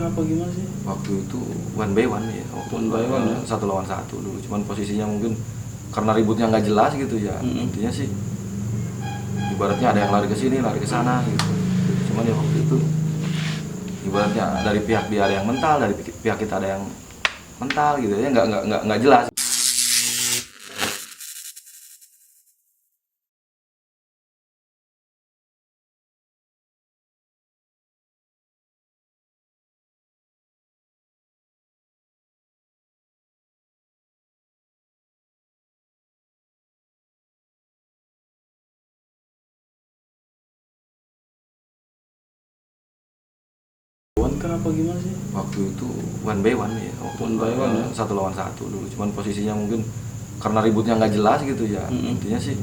apa gimana sih? Waktu itu one by one ya, One by one ya? 1 lawan 1 dulu, cuman posisinya mungkin karena ributnya nggak jelas gitu ya. Intinya sih ibaratnya ada yang lari ke sini, lari ke sana gitu. Cuman ya waktu itu ibaratnya dari pihak dia ada yang mental, dari pihak kita ada yang mental gitu ya, nggak jelas. Kan apa gimana sih? Waktu itu one by one ya, One by one ya? 1 lawan 1 dulu, cuman posisinya mungkin karena ributnya nggak jelas gitu ya. Intinya sih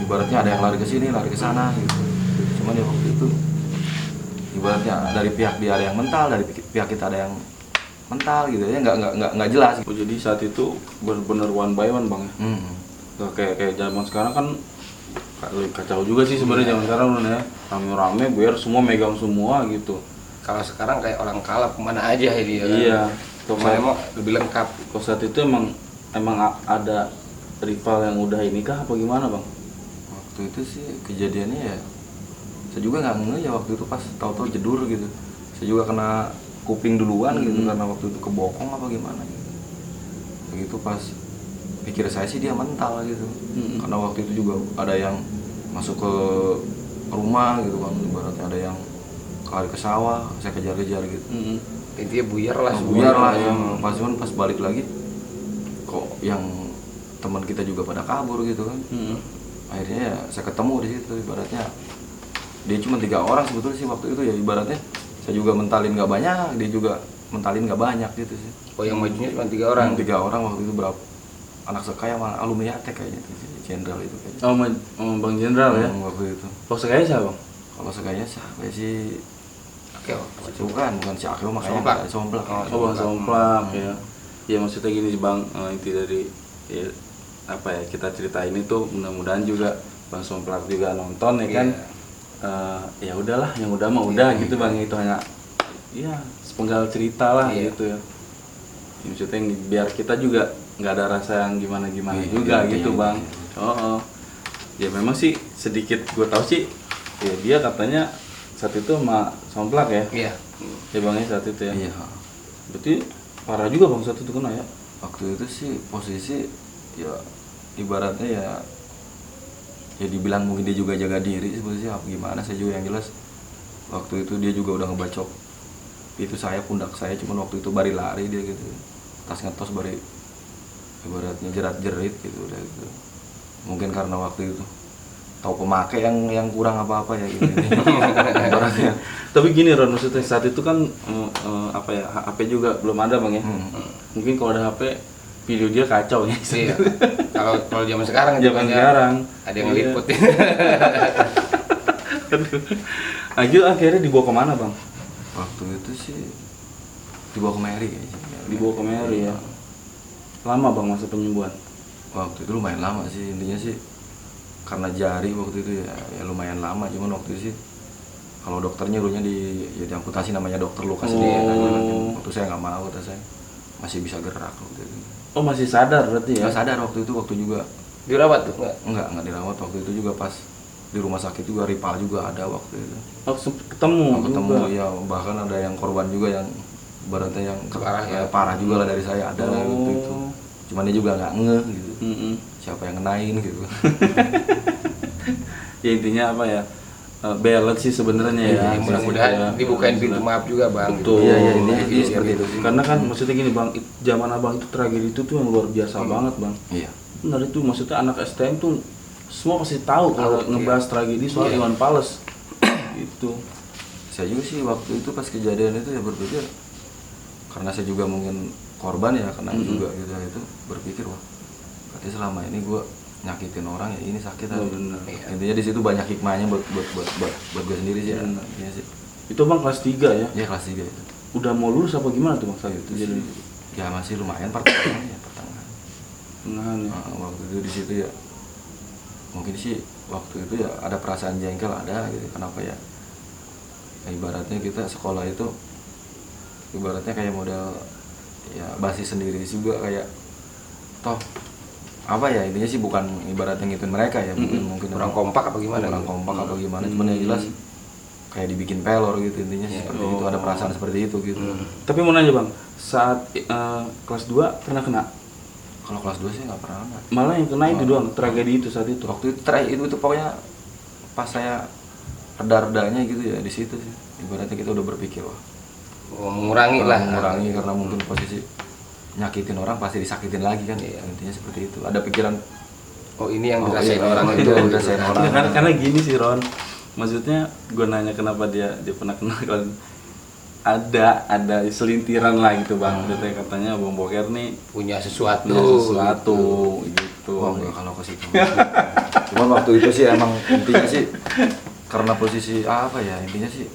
ibaratnya ada yang lari ke sini, lari ke sana gitu. Cuman ya waktu itu ibaratnya dari pihak dia ada yang mental, dari pihak kita ada yang mental gitu ya, nggak jelas. Oh, jadi saat itu benar-benar one by one bang ya? Nggak kayak zaman sekarang kan kacau juga sih sebenarnya zaman sekarang ya, rame-rame biar semua megang semua gitu. Kalau sekarang kayak orang kalap kemana aja ini ya kan? Iya. Kemana emang lebih lengkap. Kalau saat itu emang ada rival yang udah ini kah apa gimana bang? Waktu itu sih kejadiannya ya, saya juga nggak ngeh ya waktu itu pas tahu-tahu jedur gitu. Saya juga kena kuping duluan gitu karena waktu itu kebokong apa gimana gitu. Begitu pas pikir saya sih dia mental gitu. Karena waktu itu juga ada yang masuk ke rumah gitu kan, ibaratnya ada yang lari ke sawah, saya kejar-kejar gitu. Intinya buyar lah Buyar lah yang pas balik lagi kok yang teman kita juga pada kabur gitu kan. Akhirnya ya saya ketemu di situ, ibaratnya dia cuma 3 orang sebetulnya sih waktu itu ya, ibaratnya saya juga mentalin nggak banyak, dia juga mentalin nggak banyak gitu sih. Oh, yang majunya cuma 3 orang? 3 orang waktu itu, berapa anak sekaya sama alumni Atek kayaknya itu jenderal itu kayaknya. Oh, bang jenderal ya? Waktu itu. Kalau sekaya siapa bang? Kalau sekaya siapa sih? Oke, Bukan si Akeo, makanya Somplak. Somplak. Oh bang Somplak ya. Ya maksudnya gini bang, inti dari ya, apa ya kita cerita ini tuh mudah-mudahan juga bang Somplak juga nonton ya kan. Ya udahlah, yang udah mah udah gitu bang, itu hanya ya sepenggal cerita lah gitu ya. Ya, maksudnya biar kita juga nggak ada rasa yang gimana-gimana juga gitu bang. Ya memang sih sedikit gue tahu sih ya, dia katanya saat itu sama Somplak ya. Iya. Ya bang ya saat itu ya. Iya. Berarti parah juga bang saat itu kena ya. Waktu itu sih posisi ya ibaratnya ya dibilang mungkin dia juga jaga diri sebenarnya apa gimana, saya juga yang jelas waktu itu dia juga udah ngebacok itu saya, pundak saya, cuman waktu itu bari lari dia gitu, tas ngetos bari ibaratnya jerat-jerit gitu udah gitu. Mungkin karena waktu itu tahu pemakai yang kurang apa-apa ya gitu. Ibaratnya. Tapi gini Ron, maksudnya saat itu kan apa ya, HP juga belum ada bang ya. Mungkin kalau ada HP video dia kacau ya. Iya. Kalau zaman sekarang sekarang ada yang ngeliput. Agil akhirnya dibawa kemana bang? Waktu itu sih dibawa ke Mary kayaknya. Dibawa ke Mary ya. Lama bang masa penyembuhan? Waktu itu lumayan lama sih, intinya sih karena jari waktu itu ya lumayan lama, cuman waktu itu sih kalau dokter nyuruhnya diamputasi, namanya dokter Lukas dia. Waktu saya nggak mau, kata saya masih bisa gerak waktu itu. Oh masih sadar berarti ya? Nggak sadar waktu juga. Dirawat tuh Enggak dirawat waktu itu juga, pas di rumah sakit juga rival juga ada waktu itu. Oh ketemu juga. Ya, bahkan ada yang korban juga yang beratnya yang parah juga lah dari saya ada waktu itu. Cuman dia juga nggak ngeh gitu. Siapa yang ngenain gitu. Ya intinya apa ya, balance sih sebenarnya ya. Mudah-mudahan dibukain pintu maaf juga bang. Betul. Iya intinya seperti itu. Karena kan maksudnya gini bang, zaman abang itu tragedi itu tuh yang luar biasa banget bang. Iya. Benar itu, maksudnya anak STM tuh semua pasti tahu kalau ngebahas tragedi soal Iwan Fals. Itu. Saya juga sih waktu itu pas kejadian itu ya berpikir, karena saya juga mungkin korban ya, kena juga gitu itu, berpikir wah berarti selama ini gue nyakitin orang ya, ini sakit kan. Intinya di situ banyak hikmahnya buat gue sendiri sih. Intinya sih. Itu bang kelas 3 ya? Iya kelas 3 itu. Udah mau lulus apa gimana tuh bang saat itu? Jadi ya masih lumayan pertengahan ya, pertengahan. Ya. Waktu itu di situ ya mungkin sih waktu itu ya ada perasaan jengkel ada gitu, kenapa ya, ibaratnya kita sekolah itu ibaratnya kayak model ya basis sendiri juga, kayak toh apa ya, intinya sih bukan ibaratnya ngikutin mereka ya, mungkin Kurang kompak apa gimana? kurang kompak apa gimana, cuman yang jelas kayak dibikin pelor gitu, intinya sih seperti itu, ada perasaan seperti itu gitu. Tapi mau nanya bang, saat kelas 2 pernah kena? Kalau kelas 2 sih nggak pernah. Malah yang kena itu doang, tragedi itu saat itu. Waktu itu terakhir itu pokoknya pas saya reda-redanya gitu ya, di situ sih ibaratnya kita udah berpikir wah Mengurangi lah. mengurangi, karena mungkin posisi nyakitin orang pasti disakitin lagi kan. Intinya seperti itu, ada pikiran Oh ini yang oh, dirasain iya, orang itu itu. yang dirasain orang. Ya, karena gini sih Ron, maksudnya gue nanya kenapa dia pernah kena, kalau ada selintiran lah gitu bang. Maksudnya katanya Bang Boker nih Punya sesuatu. punya sesuatu gitu. Wah enggak kalau ke situ. Cuman waktu itu sih emang intinya sih karena posisi apa ya, intinya sih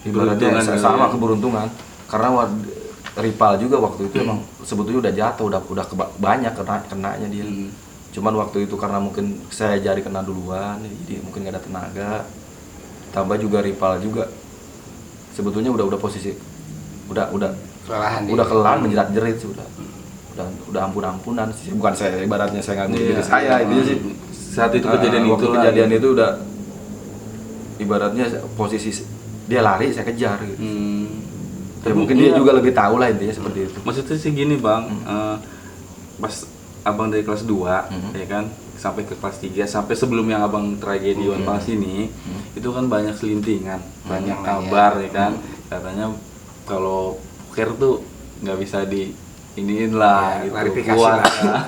ibaratnya Keberuntungan sama kali ya. keberuntungan, karena rival juga waktu itu emang sebetulnya udah jatuh, udah banyak kenanya dia. Cuman waktu itu karena mungkin saya jari kena duluan, jadi mungkin gak ada tenaga, tambah juga rival juga sebetulnya udah posisi udah kelelahan menjerat-jerit sih, udah ampun-ampunan sih, bukan saya ibaratnya saya nggak Iya, diri saya, intinya sih saat itu kejadian waktu itu kejadian itu udah ibaratnya posisi dia lari saya kejar gitu. Ya, mungkin dia juga lebih tahu lah, intinya seperti itu. Maksudnya sih gini bang, pas abang dari kelas 2 ya kan sampai ke kelas 3, sampai sebelum yang abang tragedi One Pass ini, itu kan banyak selintingan, banyak kabar ya kan, katanya kalau poker tuh nggak bisa di iniin lah gitu, Klarifikasi kuat. lah.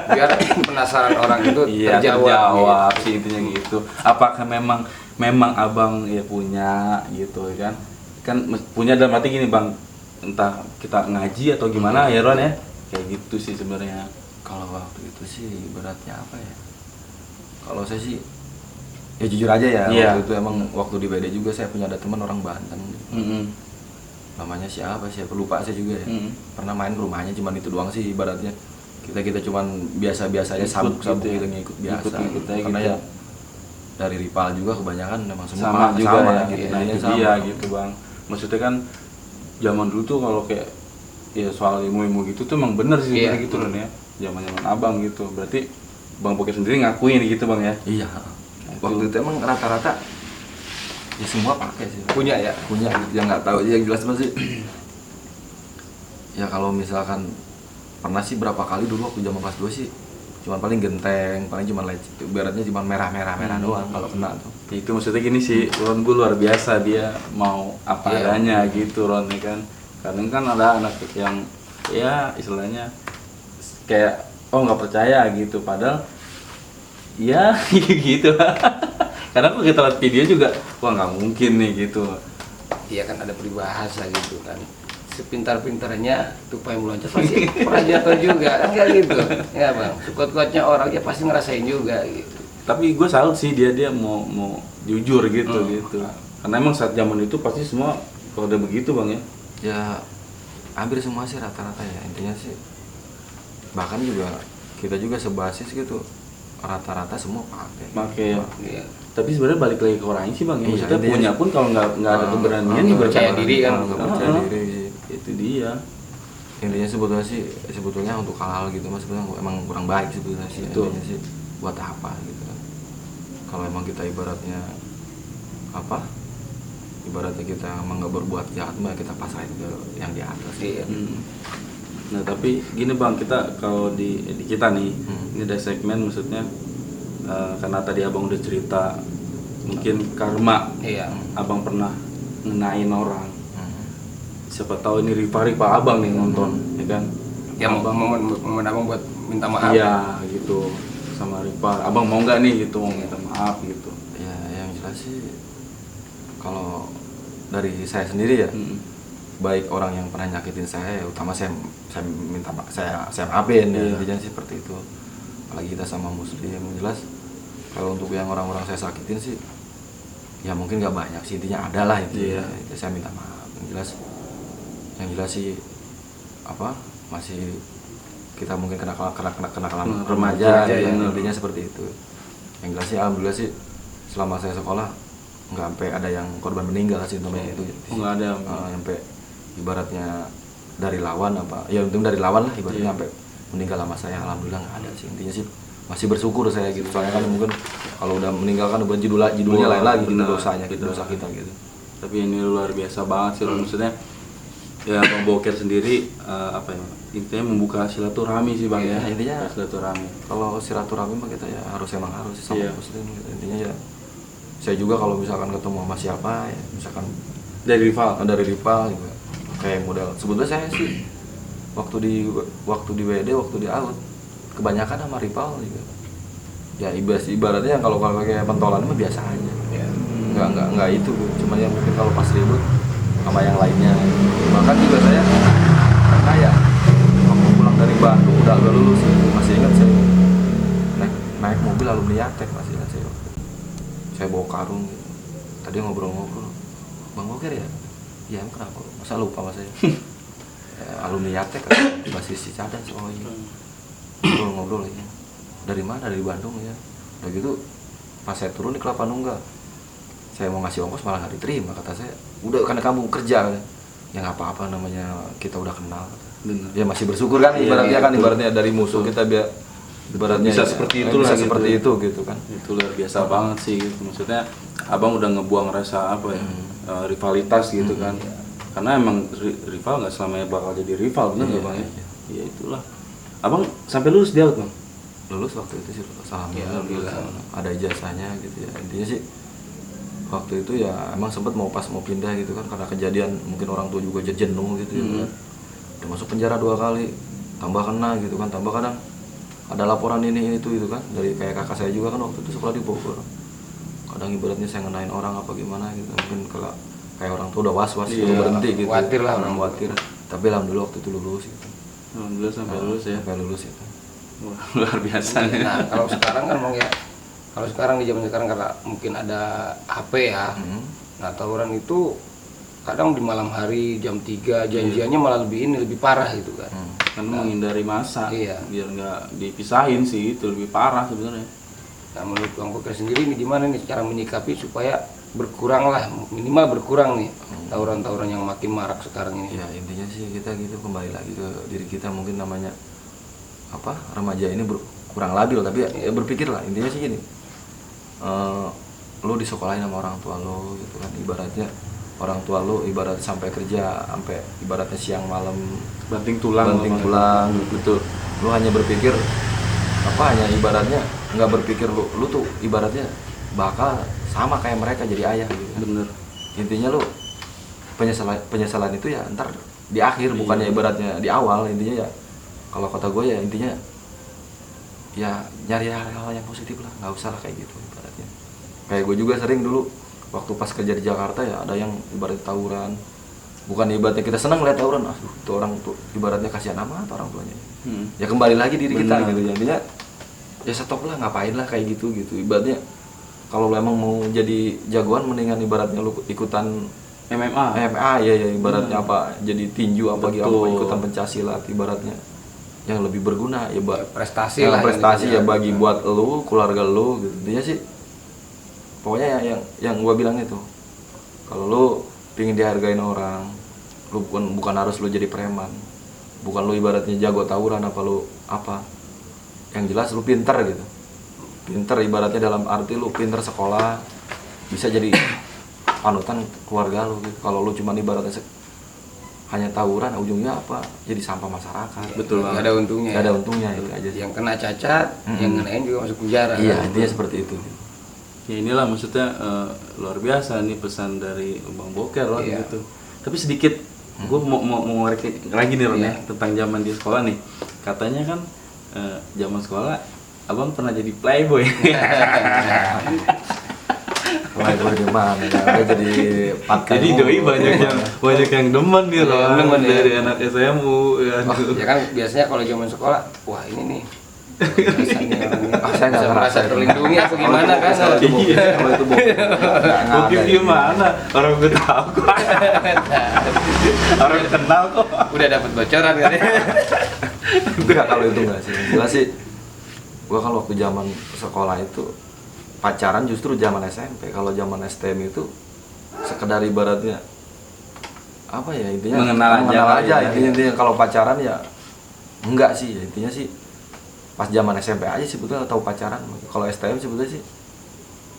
Biar penasaran orang itu Iya, terjawab gitu. sih intinya gitu. Apakah memang abang ya punya gitu kan? Kan punya dalam arti gini bang, entah kita ngaji atau gimana ya Ron ya, kayak gitu sih sebenarnya. Kalau waktu itu sih beratnya apa ya? Kalau saya sih ya jujur aja ya, Iya. waktu itu emang waktu di BD juga saya punya ada teman orang Banten. Namanya siapa lupa saya juga ya. Pernah main ke rumahnya, cuman itu doang sih ibaratnya. Kita cuman biasa-biasa aja, sabuk-sabuk gitu ya. gitu ngikut biasa. Ngikut aja Karena gitu. ya dari rival juga kebanyakan memang semua Sama juga sama, ya, gitu. nah Intinya itu sama. dia gitu bang. Maksudnya kan zaman dulu tuh kalau kayak ya soal ilmu gitu tuh emang bener sih Iya. bener gitu Ron ya. Zaman abang gitu, berarti Bang Boker sendiri ngakuin gitu bang ya. Iya. Waktu itu emang rata-rata ya semua pakai sih. Punya ya. Punya gitu, yang nggak tahu aja yang jelas masih. Ya kalau misalkan pernah sih berapa kali dulu waktu zaman kelas 2 sih cuman paling genteng, paling cuma lecet, ibaratnya cuma merah doang kalau kena tuh. Itu maksudnya gini sih, Ron gue luar biasa, dia mau apa Iya. adanya gitu Ron ya kan. Kadang kan ada anak yang ya istilahnya kayak oh nggak percaya gitu, padahal ya gitu. Karena kalau kita lihat video juga, wah nggak mungkin nih gitu. Iya kan ada peribahasa gitu kan. Sepintar-pintarnya tupai meloncat pasti pernah jatuh juga kan, kayak gitu. Ya bang, sekuat-kuatnya orang ya pasti ngerasain juga gitu. Tapi gue salut sih dia mau jujur gitu gitu. Karena emang saat zaman itu pasti semua kalau udah begitu bang ya. Ya hampir semua sih rata-rata ya, intinya sih bahkan juga kita juga sebasis gitu rata-rata semua pakai. Iya. Tapi sebenarnya balik lagi ke orangnya sih bang. Ya. Iya, Maksudnya intinya punya pun kalau nggak ada keberanian juga percaya diri kan. nggak percaya diri. Itu dia. Intinya sebetulnya untuk hal-hal gitu mas sebenarnya emang kurang baik sebetulnya sih. Betul. Intinya sih buat apa gitu kan. Kalau emang kita ibaratnya kita emang nggak berbuat jahat mah kita pasrahin ke yang di atas. Iya. Nah tapi gini bang, kita kalau di kita nih ini ada segmen maksudnya karena tadi abang udah cerita mungkin karma, Iya. abang pernah ngenain orang. Siapa tahu ini rival abang nih nonton, ya kan? Ya momen abang buat minta maaf. Iya gitu sama rival. Abang mau nggak nih gitu mau minta maaf gitu? Ya yang jelas sih kalau dari saya sendiri ya, baik orang yang pernah nyakitin saya, utama saya minta saya maafin ya, intinya sih seperti itu. Apalagi kita sama muslim, yang jelas kalau untuk yang orang-orang saya sakitin sih ya mungkin nggak banyak sih, intinya ada lah itu. Ya, saya minta maaf. Yang jelas sih masih kita mungkin kenakalan remaja ya, intinya seperti itu. Yang jelas sih alhamdulillah sih selama saya sekolah nggak sampai ada yang korban meninggal sih, namanya itu. Nggak ada. Sampai ibaratnya dari lawan apa ya untung dari lawan lah ibaratnya sampai meninggal sama saya, alhamdulillah nggak ada sih. Intinya sih masih bersyukur saya gitu, soalnya kan mungkin kalau udah meninggal kan judulnya lain lagi gitu, dosanya gitu, dosa kita gitu. Tapi ini luar biasa banget sih, maksudnya ya Bang Boker sendiri apa ya, intinya membuka silaturahmi sih Bang, ya intinya silaturahmi. Kalau silaturahmi mah kita ya harus sih sama Iya. muslim gitu. Intinya ya saya juga kalau misalkan ketemu sama siapa ya misalkan Dari rival. dari rival juga kayak model sebetulnya saya sih waktu di WD waktu di out kebanyakan sama rival juga ya ibaratnya kalau kayak pentolan mah biasa aja Ya. nggak itu cuman ya mungkin kalau pas ribut sama yang lainnya bahkan juga saya pernah ya waktu pulang dari Bandung udah lulus masih ingat saya naik mobil alumni Yatek masih ingat saya bawa karung gitu. Tadi ngobrol-ngobrol Bang Boker ya? Iya kenapa? Masa lupa sama saya? Alumni Yatek kan, basis si Cadan sih. Oh iya. Ngobrol-ngobrol ya. Dari mana? Dari Bandung ya. Udah gitu pas saya turun di Kelapa Nunggal, saya mau ngasih ongkos malah nggak diterima, kata saya. Udah karena kamu kerja kan. Ya nggak apa-apa, namanya kita udah kenal. Benar. Ya masih bersyukur kan, ibaratnya Iya, kan betul. ibaratnya dari musuh kita biar ibaratnya Bisa ya, seperti bisa itulah gitu. seperti itu gitu kan. Itu luar biasa banget sih gitu. Maksudnya abang udah ngebuang rasa apa ya, rivalitas gitu kan, karena emang rival nggak selamanya bakal jadi rival, bener nggak Iya, Bang ya? iya. Ya itulah. Abang sampai lulus di out Bang? Lulus waktu itu sih Alhamdulillah. ada ijazahnya gitu ya. Intinya sih waktu itu ya emang sempat mau pindah gitu kan karena kejadian mungkin orang tua juga jenuh gitu ya kan. Udah masuk penjara 2 kali tambah kena gitu kan, tambah kadang ada laporan ini itu kan dari kayak kakak saya juga kan waktu itu sekolah di Bogor, kadang ibaratnya saya ngenain orang apa gimana gitu, mungkin kalau kayak orang tua udah was-was gitu, berhenti gitu, khawatir lah orang orang khawatir, tapi alhamdulillah waktu itu lulus gitu. Alhamdulillah sampai lulus ya. Sampai lulus itu. Wah, luar biasa nih. Nah, kalau sekarang kan Bang ya, kalau sekarang di zaman sekarang karena mungkin ada HP ya. Nah, tawuran itu kadang di malam hari jam 3 janjiannya malah lebih parah gitu kan. Karena menghindari masa, Iya. biar nggak dipisahin sih, itu lebih parah sebenarnya. Nah, menurut Bang Boker sendiri ini gimana nih cara menyikapi supaya berkurang lah, minimal berkurang nih tawuran-tawuran yang makin marak sekarang ini. Ya intinya sih kita gitu kembali lagi ke diri kita, mungkin namanya apa remaja ini kurang labil, tapi ya berpikir lah intinya sih gini, lo disekolahin sama orang tua lo gitu kan, ibaratnya orang tua lo ibarat sampai kerja sampai ibaratnya siang malam Banting tulang, betul, lo hanya berpikir apa, hanya ibaratnya nggak berpikir lo tuh ibaratnya bakal sama kayak mereka jadi ayah gitu kan. Bener. Intinya lo penyesalan itu ya ntar di akhir, bukannya ibaratnya di awal. Intinya ya kalau kata gue ya intinya ya nyari hal-hal yang positif lah, nggak usah lah kayak gitu ibaratnya. Kayak gue juga sering dulu waktu pas kerja di Jakarta ya ada yang ibarat tawuran, bukan ibaratnya kita senang lihat tawuran, itu orang tuh ibaratnya kasihan amat orang tuanya. Ya kembali lagi diri kita gitu ya, intinya ya stop lah, ngapain lah kayak gitu ibaratnya. Kalau lo emang mau jadi jagoan, mendingan ibaratnya lu ikutan MMA ya ibaratnya apa, jadi tinju apa gitu, ikutan pencaksilat ibaratnya yang lebih berguna ya, Prestasi ya, lah, prestasi ya yang bagi buat lu, keluarga lu gitu. Intinya sih pokoknya yang gua bilang itu, kalau lu pingin dihargain orang, lu bukan harus lu jadi preman, bukan lu ibaratnya jago tawuran apa lu apa, yang jelas lu pinter gitu. Pinter ibaratnya dalam arti lu pinter sekolah, bisa jadi panutan keluarga lu gitu. Kalau lu cuma ibaratnya hanya tawuran, ujungnya apa, jadi sampah masyarakat. Betul nggak banget. ada untungnya. Gak ada untungnya itu aja sih. Yang kena cacat, yang ngenain juga masuk penjara. Iya, kan? intinya seperti itu. Ya inilah maksudnya luar biasa nih pesan dari Bang Boker lah Iya. gitu. Tapi sedikit gue mau ngorek lagi nih Ron ya, tentang zaman di sekolah nih. Katanya kan zaman sekolah abang pernah jadi playboy. Playboy di mana? Ya, jadi patkan. Jadi doi banyak yang demen nih Ron, demen, ya. dari anak SMU. Ya kan biasanya kalau zaman sekolah, wah ini nih. Biasanya orangnya Saya nggak bisa ngerasa merasa terlindungi atau gimana kan? Iya. Kalau itu bohong. Mungkin gimana? Orang gue tahu kok. Orang kenal kok. Udah dapat bocoran kan ya? Enggak, kalau itu enggak sih. Jelas sih. Gua kalau waktu zaman sekolah itu pacaran justru zaman SMP. Kalau zaman STM itu sekedar ibaratnya apa ya intinya Mengenal aja ya. intinya kalau pacaran ya enggak sih ya, intinya sih pas zaman SMP aja sebetulnya tahu pacaran. Kalau STM sebetulnya sih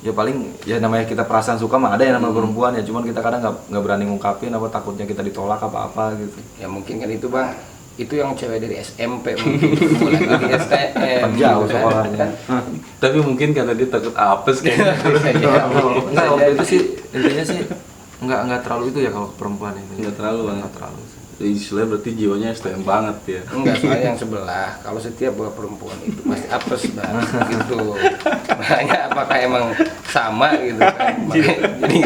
ya paling ya namanya kita perasaan suka mah ada yang namanya perempuan ya, cuman kita kadang nggak berani ngungkapin apa takutnya kita ditolak apa gitu. Ya mungkin kan itu bang, itu yang cewek dari SMP mungkin mulai di STM. Jauh gitu kan. sekolahnya. Tapi mungkin karena dia takut apes kayaknya. Ya, Enggak waktu itu sih intinya sih enggak terlalu itu ya kalau ke perempuan itu. Nggak terlalu, Bang. Enggak terlalu sih. Istilahnya berarti jiwanya STM banget ya. enggak, soalnya yang sebelah kalau setiap bawa perempuan itu pasti apes banget gitu. Makanya apakah emang sama gitu kan. Jadi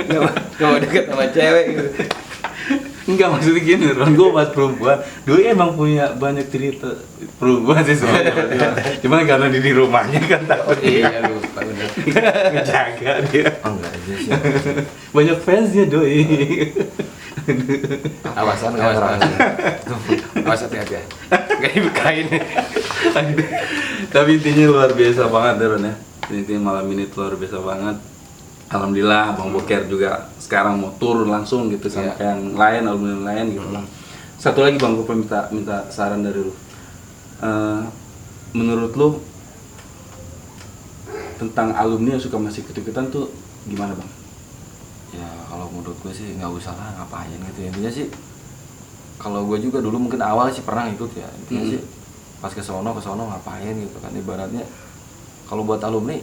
nggak mau deket sama cewek gitu. Enggak, maksudnya gini, Ron, gue bahas perempuan. Doi emang punya banyak cerita perempuan sih sebenarnya. Cuman karena di rumahnya kan takut Iya lupa udah. ngejaga dia. Enggak aja sih. Banyak fansnya Doi. Awasan Awas hati-hati ya. Gak dibukain. Tapi intinya luar biasa banget ya, Ron ya. Intinya malam ini tuh luar biasa banget. Alhamdulillah Bang Boker juga sekarang mau turun langsung gitu sama kayak yang lain, alumni lain gitu lah. Satu lagi Bang, gue minta saran dari lu. Menurut lu tentang alumni yang suka masih ikut-ikutan tuh gimana Bang? Ya kalau menurut gue sih nggak usah lah ngapain gitu, intinya sih kalau gue juga dulu mungkin awal sih pernah ikut ya, intinya sih pas ke sono ngapain gitu kan, ibaratnya kalau buat alumni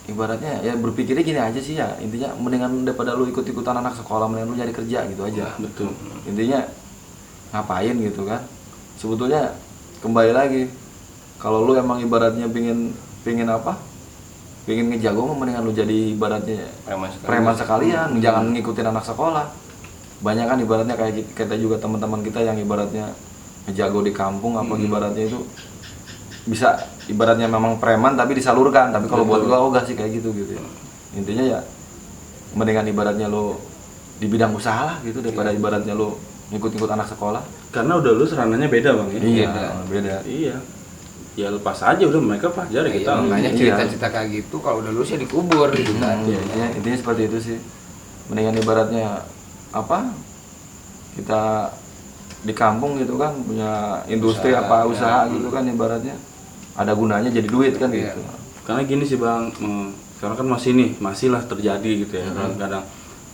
ibaratnya ya berpikirnya gini aja sih ya, intinya mendingan daripada lu ikut-ikutan anak sekolah mendingan lu nyari kerja gitu aja. Betul. Intinya ngapain gitu kan, sebetulnya kembali lagi kalau lu emang ibaratnya pingin apa, pingin ngejago mah mendingan lu jadi ibaratnya preman sekalian, jangan ngikutin anak sekolah. Banyak kan ibaratnya kayak kita juga teman-teman kita yang ibaratnya ngejago di kampung apa ibaratnya itu bisa ibaratnya memang preman tapi disalurkan, tapi kalau buat gua enggak sih kayak gitu ya. Intinya ya mendingan ibaratnya lo di bidang usaha lah gitu daripada ibaratnya lo ngikut-ngikut anak sekolah. Karena udah lulus ranahnya beda Bang ya. Iya, beda. Iya. Ya lepas aja udah, mereka pelajari Ya, kita. makanya Iya. cerita-cerita kayak gitu kalau udah lulus ya dikubur gitu kan. Intinya seperti itu sih. Mendingan ibaratnya apa? Kita di kampung gitu kan punya industri Usaha, usaha gitu kan ibaratnya ada gunanya jadi duit kan Iya. gitu. Karena gini sih Bang, sekarang kan masih lah terjadi gitu ya kadang-kadang.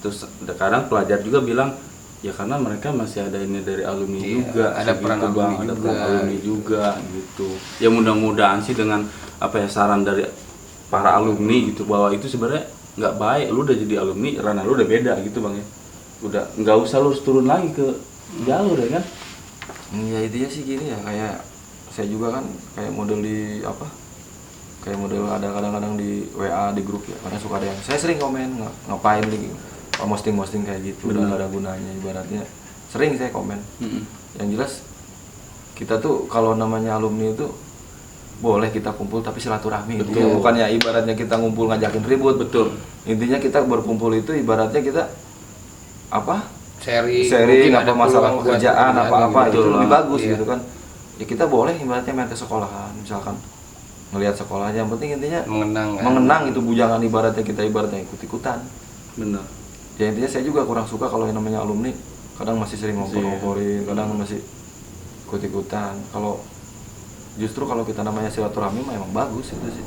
Terus kadang pelajar juga bilang ya karena mereka masih ada ini dari alumni Iya, juga, ada segitu, peran alumni Bang, ada juga. peran alumni juga gitu. Ya mudah-mudahan sih dengan apa ya saran dari para alumni gitu bahwa itu sebenarnya nggak baik, lu udah jadi alumni, ranah lu udah beda gitu Bang ya. Udah nggak usah lu harus turun lagi ke jalur ya kan. Ya intinya sih gini ya, kayak saya juga kan kayak model di apa, kayak model ada kadang-kadang di WA di grup ya, karena suka ada yang saya sering komen ngapain nih posting kayak gitu udah nggak ada gunanya ibaratnya, sering saya komen. Yang jelas kita tuh kalau namanya alumni itu boleh kita kumpul tapi silaturahmi gitu. Betul. Bukannya ibaratnya kita ngumpul ngajakin ribut. Betul. Intinya kita berkumpul itu ibaratnya kita apa, sharing mungkin apa ada masalah peluang buat pekerjaan apa-apa gitu. itu lebih bagus Iya. gitu kan. Ya kita boleh ibaratnya main ke sekolahan misalkan ngelihat sekolahnya, yang penting intinya Mengenang kan? mengenang itu bujangan ibaratnya kita ibaratnya ikut-ikutan. Benar. Ya intinya saya juga kurang suka kalau yang namanya alumni kadang masih sering ngompor-ngomporin, kadang masih ikut-ikutan. Kalau justru kalau kita namanya silaturahmi mah emang bagus itu sih.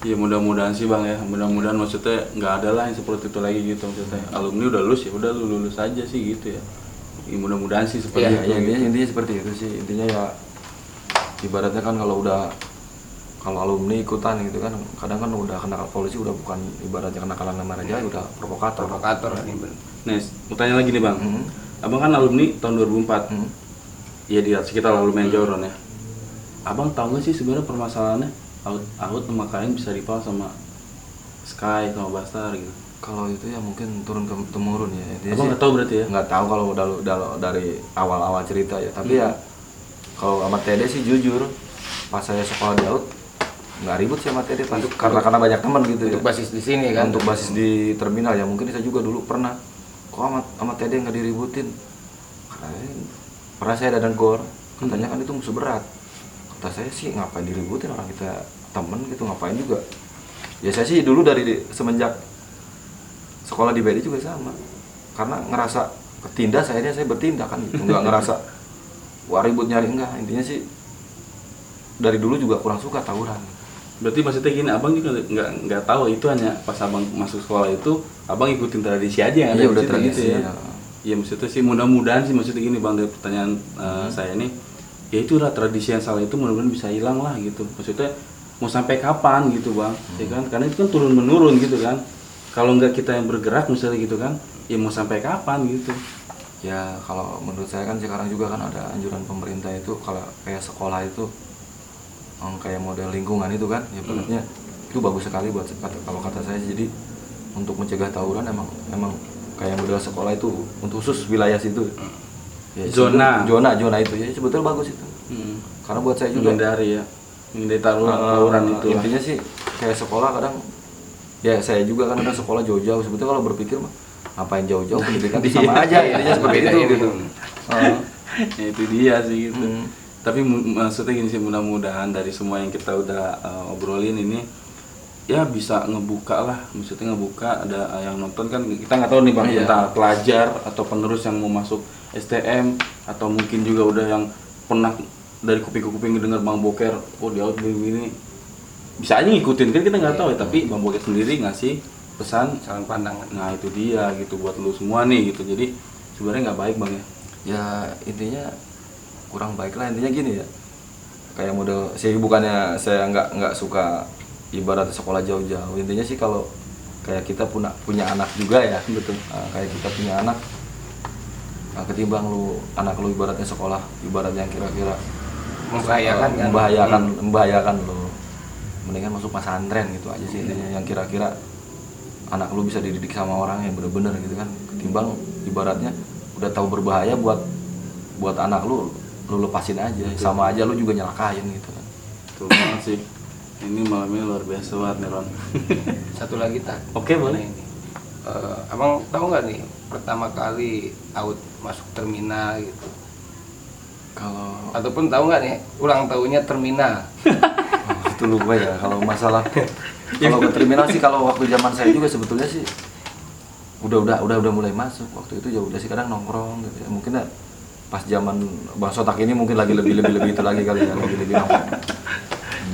Iya mudah-mudahan sih Bang ya, mudah-mudahan maksudnya nggak ada lah yang seperti itu lagi gitu maksudnya. Alumni udah lulus ya udah lu lulus aja sih gitu ya. Ya, mudah-mudahan sih seperti Ya, itu. intinya seperti itu sih. Intinya ya ibaratnya kan kalau alumni ikutan gitu kan kadang kan udah kena polisi, udah bukan ibaratnya kenakalan nama aja, udah provokator. Ini bener. Nah, mau tanya lagi nih Bang. Abang kan alumni tahun 2004. Iya di sekitar alumni Joron ya. Abang tahu nggak sih sebenarnya permasalahannya Out sama kalian bisa rival sama Sky sama Bastar gitu? Kalau itu ya mungkin turun temurun ya. Intinya Abang sih nggak tahu berarti ya? nggak tahu kalau udah dari awal-awal cerita ya. Tapi ya kalau sama TD sih jujur pas saya sekolah di Out nggak ribut sih sama TD karena banyak teman gitu ya. Untuk basis di sini kan. Untuk basis di terminal ya mungkin saya juga dulu pernah kok sama TD nggak diributin. Pernah saya dadang gor, katanya kan itu musuh berat. Kata saya sih ngapain diributin, orang kita temen gitu, ngapain juga. Ya saya sih dulu semenjak sekolah di BD juga sama, karena ngerasa ketindas, akhirnya saya bertindak kan gitu. Nggak ngerasa wah ribut nyari, enggak. Intinya sih dari dulu juga kurang suka tawuran. Berarti maksudnya gini, abang juga nggak tahu itu hanya pas abang masuk sekolah itu abang ikutin tradisi aja yang ada Iya, di udah situ tradisi, gitu ya. ya. Ya maksudnya sih mudah-mudahan sih, maksudnya gini bang, dari pertanyaan saya nih, ya itulah tradisi yang salah itu mudah-mudahan bisa hilang lah gitu. Maksudnya mau sampai kapan gitu bang, ya kan? Karena itu kan turun menurun gitu kan. Kalau nggak kita yang bergerak misalnya gitu kan, ya mau sampai kapan gitu. Ya kalau menurut saya kan sekarang juga kan ada anjuran pemerintah itu kalau kayak sekolah itu kayak model lingkungan itu kan, ya ibaratnya itu bagus sekali buat kalau kata saya. Jadi untuk mencegah tawuran emang kayak model sekolah itu untuk khusus wilayah situ. Ya, Zona itu ya sebetulnya bagus itu. Karena buat saya juga Menghindari tawuran itu. Intinya sih kayak sekolah kadang ya saya juga kan kadang sekolah jauh-jauh. Sebetulnya kalau berpikir mah ngapain jauh-jauh, pendidikan sama aja intinya seperti itu gitu. Ya, itu dia sih gitu. Tapi maksudnya gini sih, mudah-mudahan dari semua yang kita udah obrolin ini ya bisa ngebuka lah, maksudnya ngebuka ada yang nonton kan, kita nggak tahu nih bang, entah pelajar atau penerus yang mau masuk STM atau mungkin juga udah yang pernah dari kuping ke kuping dengar Bang Boker, oh dia out begini, bisa aja ngikutin kan, kita nggak tahu ya. Tapi Bang Boker sendiri ngasih pesan saran pandangan. Nah itu dia gitu buat lu semua nih gitu. Jadi sebenarnya nggak baik bang ya. Ya intinya kurang baik lah, intinya gini ya, kayak model sih, bukannya saya nggak suka ibarat sekolah jauh-jauh. Intinya sih kalau kayak kita punya anak juga ya, Betul. Kayak kita punya anak, ketimbang anak lu ibaratnya sekolah ibaratnya yang kira-kira membahayakan lu, mendingan masuk pesantren gitu aja sih intinya, yang kira-kira anak lu bisa dididik sama orang yang bener-bener gitu kan, ketimbang ibaratnya udah tahu berbahaya buat anak lu lepasin aja. Betul. Sama aja lu juga nyelakain gitu kan. Betul banget sih. Ini malamnya luar biasa banget nih Ron. Satu lagi tak. Oke, boleh. Abang tahu nggak nih pertama kali out masuk terminal gitu? Ataupun tahu nggak nih ulang tahunnya terminal? Itu lupa ya kalau masalah. Kalau ke terminal sih, kalau waktu zaman saya juga sebetulnya sih udah mulai masuk. Waktu itu ya udah sih kadang nongkrong gitu ya. Mungkin ya, pas zaman Bang Sotak ini mungkin lagi lebih itu lagi kali ya, lebih nongkrong.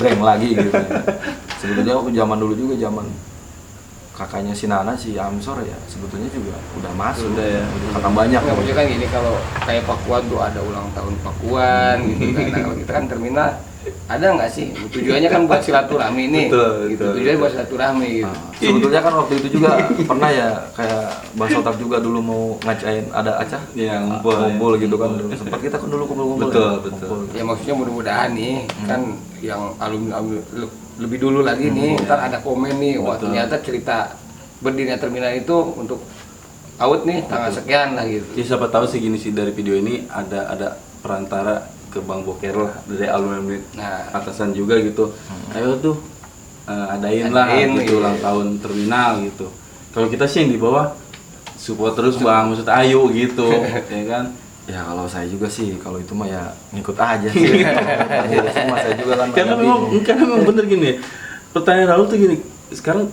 Breng lagi gitu ya. Sebetulnya waktu zaman dulu juga, zaman kakaknya si Nana, si Amsor ya, sebetulnya juga udah masuk. Udah ya. Karena banyak. Nggak, maksudnya kan gini, kalau kayak Pakuan tuh ada ulang tahun Pakuan gitu kan. Nah, kalau kita kan terminal ada nggak sih? Tujuannya kan buat silaturahmi nih. Betul. Tujuannya buat silaturahmi gitu. Nah, sebetulnya kan waktu itu juga pernah ya, kayak Bang Sotak juga dulu mau ngacain ada acah Ya, ngumpul gitu kan. Sempat kita kan dulu kumpul-kumpul. Betul. Kumpul. Ya maksudnya mudah-mudahan nih kan yang alumni lebih dulu lagi nih, ntar ada komen nih, wah ternyata cerita berdirinya terminal itu untuk out nih tanggal sekian lah gitu. Ya siapa tahu sih gini sih, dari video ini ada perantara ke Bang Boker lah, dari alumni atasan juga gitu. Ayo tuh adain lah gitu ulang tahun terminal gitu. Kalau kita sih yang di bawah support terus bang, maksud ayo gitu, ya kan? Ya kalau saya juga sih, kalau itu mah ya ngikut aja sih. Sama saya juga kan. Karena memang bener gini. Pertanyaan Raul tuh gini, sekarang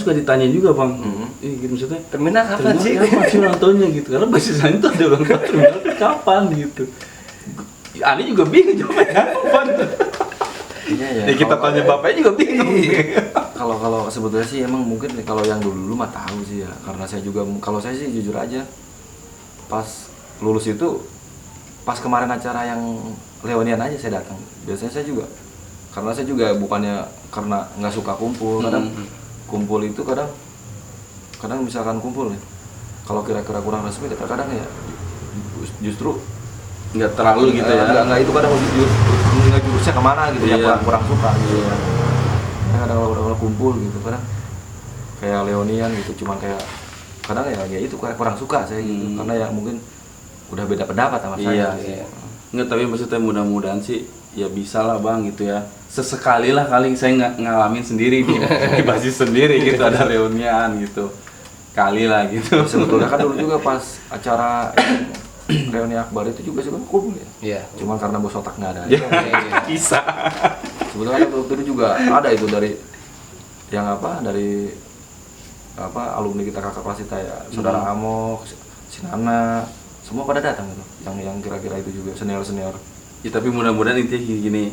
suka ditanya juga bang, gitu maksudnya. Terminal kapan sih? Kapan sih ulang tahunnya gitu? Karena basisnya itu ada ulang tahun terminal tuh kapan gitu. Ani juga bingung jawabnya kapan. Iya, ya, kita tanya bapaknya juga bingung. Kalau sebetulnya sih emang mungkin kalau yang dulu mah tahu sih ya, karena saya juga, kalau saya sih jujur aja, pas lulus itu pas kemarin acara yang Leonian aja saya datang. Biasanya saya juga, karena saya juga bukannya karena nggak suka kumpul, kadang kumpul itu kadang misalkan kumpul nih, kalau kira-kira kurang resmi kadang ya justru nggak terlalu gitu ya. Nggak itu kadang nggak jurusnya kemana gitu ya, kurang suka gitu ya. Kadang kalau kumpul gitu kadang kayak Leonian gitu, cuman kayak kadang ya itu kurang suka saya gitu, karena ya mungkin udah beda pendapat sama saya. Iya. Nggak, tapi maksudnya mudah-mudahan sih ya bisa lah bang gitu ya. Sesekali lah kali saya ngalamin sendiri di basis sendiri gitu, ada reunian gitu. Kali lah gitu. Sebetulnya kan dulu juga pas acara reuni akbar itu juga sih kan kumpul ya. Iya. Cuma karena Bos Otak nggak ada. Bisa. Sebetulnya waktu itu juga ada itu dari alumni kita kakak kelas kita ya, saudara Amok, si Nana, semua pada datang gitu. Yang kira-kira itu juga senior. Ya, tapi mudah-mudahan intinya gini,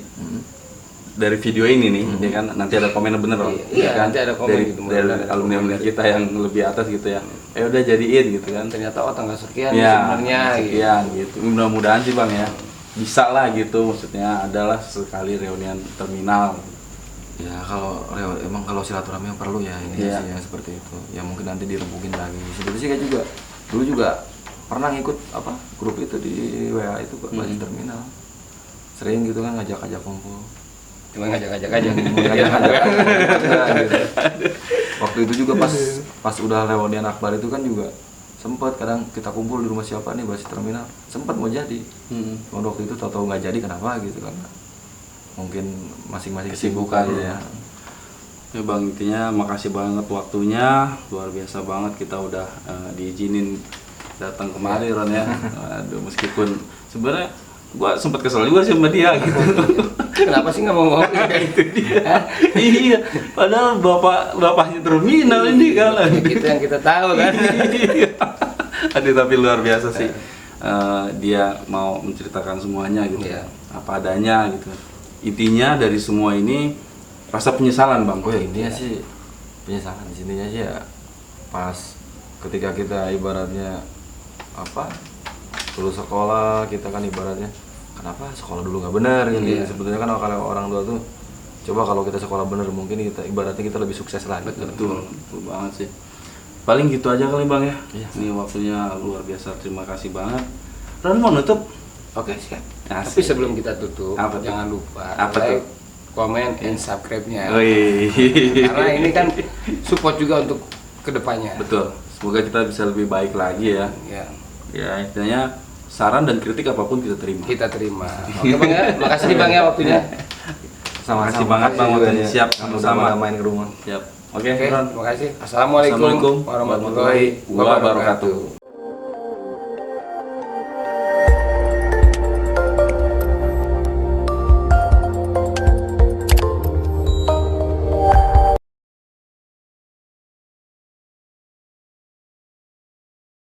dari video ini nih, ya kan nanti ada komen bener loh, Iya, ya kan? nanti ada komen dari, gitu, dari mudah-mudahan ada alumni komen kita yang lebih atas gitu ya. Udah jadiin gitu kan. Ternyata tanggal sekian Ya, sebenarnya gitu. sekian gitu. Mudah-mudahan sih Bang ya. Bisa lah gitu, maksudnya adalah sekali reunian terminal. Ya emang kalau silaturahmi yang perlu ya ini Iya. sih ya seperti itu. Ya mungkin nanti dirembukin lagi. Seperti sih kayak juga dulu juga pernah ngikut grup itu di WA itu Basis Terminal. Sering gitu kan ngajak-ngajak kumpul. Cuma ngajak-ngajak aja. Ngajak-ngajak gitu. Waktu itu juga pas udah reunian akbar itu kan juga sempet kadang kita kumpul di rumah siapa nih Basis Terminal. Sempet mau jadi. Cuma waktu itu tahu-tahu nggak jadi kenapa gitu kan. Mungkin masing-masing kesibukan ya. Ya Bang, intinya makasih banget waktunya, luar biasa banget kita udah diizinin datang kemari Ron ya. Aduh, meskipun sebenarnya gua sempat kesel juga sih sama dia gitu. Kenapa sih nggak mau ngomong? Itu dia. Iya, padahal bapaknya terminal ini kan. Itu yang kita tahu kan. Iya. Aduh, tapi luar biasa sih. Dia mau menceritakan semuanya gitu. Iya. Apa adanya gitu. Intinya dari semua ini rasa penyesalan Bang. Oh ya intinya sih penyesalan di sininya sih ya pas ketika kita ibaratnya lulus sekolah kita kan ibaratnya kenapa sekolah dulu nggak benar gitu. Sebetulnya kan kalau orang tua tuh coba kalau kita sekolah benar mungkin kita ibaratnya kita lebih sukses lagi. Betul banget sih. Paling gitu aja kali Bang ya. Iya. Ini waktunya luar biasa. Terima kasih banget. Ron mau nutup? Oke, siap. Asik. Tapi sebelum kita tutup, Apa tuh? jangan lupa Apa like, tuh? komen, and subscribe-nya. Wih. Karena ini kan support juga untuk kedepannya. Betul. Semoga kita bisa lebih baik lagi ya. Ya, Ya intinya saran dan kritik apapun kita terima. kita terima. Oke Bang ya, makasih nih Bang ya waktunya. Makasih banget Bang waktunya. Siap, sama-sama. main ke rumah. Siap. Oke, Oke, Ron. terima kasih. Assalamualaikum warahmatullahi wabarakatuh.